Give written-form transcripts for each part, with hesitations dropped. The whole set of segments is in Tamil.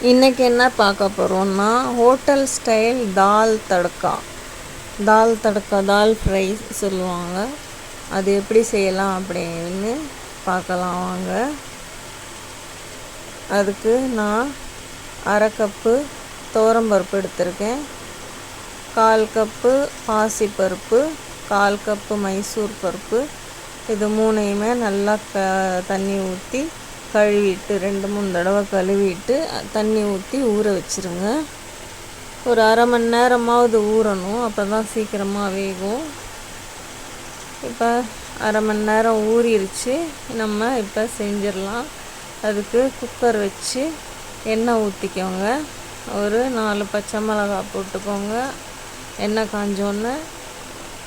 இன்றைக்கி என்ன பார்க்க போகிறோம்னா ஹோட்டல் ஸ்டைல் தால் தடக்கா. தால் ஃப்ரை சொல்லுவாங்க. அது எப்படி செய்யலாம் அப்படின்னு பார்க்கலாம் வாங்க. அதுக்கு நான் அரை கப்பு துவரம்பருப்பு எடுத்திருக்கேன், 1/4 கப்பு பாசிப்பருப்பு, 1/4 கப்பு மைசூர் பருப்பு. இது மூணையுமே நல்லா தண்ணி ஊற்றி கழுவிட்டு 2-3 தடவை கழுவிட்டு தண்ணி ஊற்றி ஊற வச்சுருங்க. ஒரு அரை மணி நேரமாவது ஊறணும், அப்போ தான் சீக்கிரமாக வேகும். இப்போ அரை மணி நேரம் ஊறிடுச்சு. நம்ம இப்போ செஞ்சிடலாம். அதுக்கு குக்கர் வச்சு எண்ணெய் ஊற்றிக்கோங்க. ஒரு 4 பச்சை மிளகாய் போட்டுக்கோங்க. எண்ணெய் காஞ்சோன்னு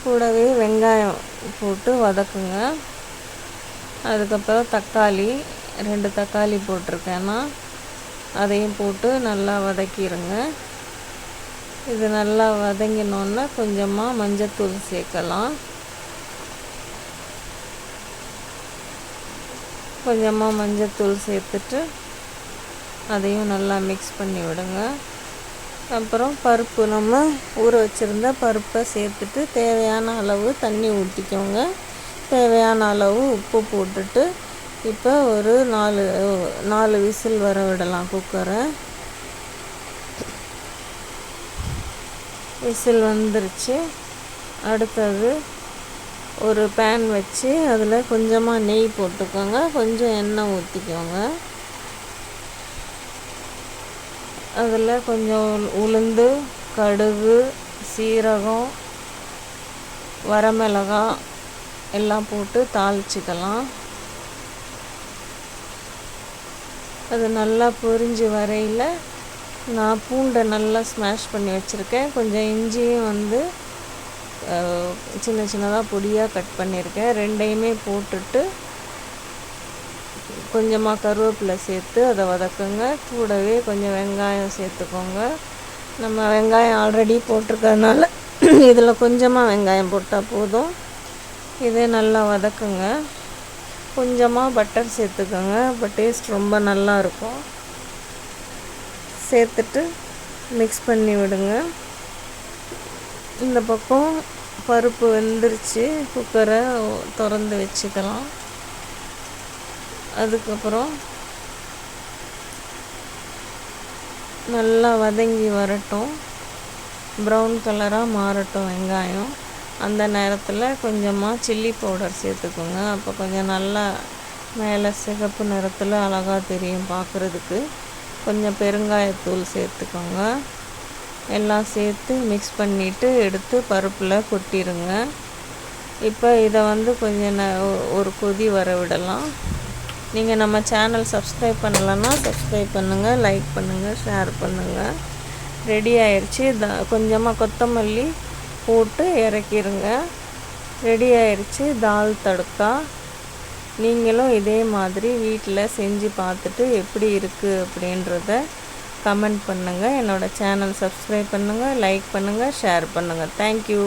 கூடவே வெங்காயம் போட்டு வதக்குங்க. அதுக்கப்புறம் தக்காளி 2 தக்காளி போட்டிருக்கேன்னா அதையும் போட்டு நல்லா வதக்கிடுங்க. இது நல்லா வதங்கினோன்னா கொஞ்சமாக மஞ்சத்தூள் சேர்க்கலாம். கொஞ்சமாக மஞ்சத்தூள் சேர்த்துட்டு அதையும் நல்லா மிக்ஸ் பண்ணி விடுங்க. அப்புறம் பருப்பு, நம்ம ஊற வச்சுருந்த பருப்பை சேர்த்துட்டு தேவையான அளவு தண்ணி ஊற்றிக்கோங்க. தேவையான அளவு உப்பு போட்டுட்டு இப்போ ஒரு 4 விசில் வர விடலாம் குக்கரை. விசில் வந்துருச்சு. அடுத்தது ஒரு பேன் வச்சு அதில் கொஞ்சமாக நெய் போட்டுக்கோங்க, கொஞ்சம் எண்ணெய் ஊற்றிக்கோங்க. அதில் கொஞ்சம் உளுந்து, கடுகு, சீரகம், வரமிளகாய் எல்லாம் போட்டு தாளிச்சிக்கலாம். அது நல்லா பொரிஞ்சு வரையில் நான் பூண்டை நல்லா ஸ்மாஷ் பண்ணி வச்சுருக்கேன். கொஞ்சம் இஞ்சியும் சின்ன சின்னதாக பொடியாக கட் பண்ணியிருக்கேன். ரெண்டையுமே போட்டுட்டு கொஞ்சமாக கருவேப்பிலை சேர்த்து அதை வதக்குங்க. கூடவே கொஞ்சம் வெங்காயம் சேர்த்துக்கோங்க. நம்ம வெங்காயம் ஆல்ரெடி போட்டிருக்கறதுனால இதில் கொஞ்சமாக வெங்காயம் போட்டால் போதும். இதே நல்லா வதக்குங்க. கொஞ்சமாக பட்டர் சேர்த்துக்கோங்க. அப்போ டேஸ்ட் ரொம்ப நல்லா இருக்கும். சேர்த்துட்டு மிக்ஸ் பண்ணி விடுங்க. இந்த பக்கம் பருப்பு வெந்துருச்சு. குக்கரை திறந்து வச்சுக்கலாம். அதுக்கப்புறம் நல்லா வதங்கி வரட்டும், ப்ரௌன் கலராக மாறட்டும் வெங்காயம். அந்த நேரத்தில் கொஞ்சமாக சில்லி பவுடர் சேர்த்துக்கோங்க. அப்போ கொஞ்சம் நல்லா மேலே சிகப்பு நிறத்தில் அழகாக தெரியும் பார்க்குறதுக்கு. கொஞ்சம் பெருங்காயத்தூள் சேர்த்துக்கோங்க. எல்லாம் சேர்த்து மிக்ஸ் பண்ணிவிட்டு எடுத்து பருப்பில் கொட்டிடுங்க. இப்போ இதை கொஞ்சம் ஒரு கொதி வர விடலாம். நீங்கள் நம்ம சேனல் சப்ஸ்கிரைப் பண்ணலைன்னா சப்ஸ்கிரைப் பண்ணுங்கள், லைக் பண்ணுங்கள், ஷேர் பண்ணுங்கள். ரெடி ஆயிடுச்சு. கொஞ்சமாக கொத்தமல்லி போட்டு இறக்கிடுங்க. ரெடி ஆயிடுச்சு தால் தடுக்கா. நீங்களும் இதே மாதிரி வீட்டில் செஞ்சு பார்த்துட்டு எப்படி இருக்குது அப்படின்றத கமெண்ட் பண்ணுங்கள். என்னோடய சேனல் சப்ஸ்கிரைப் பண்ணுங்கள், லைக் பண்ணுங்கள், ஷேர் பண்ணுங்கள். தேங்க்யூ.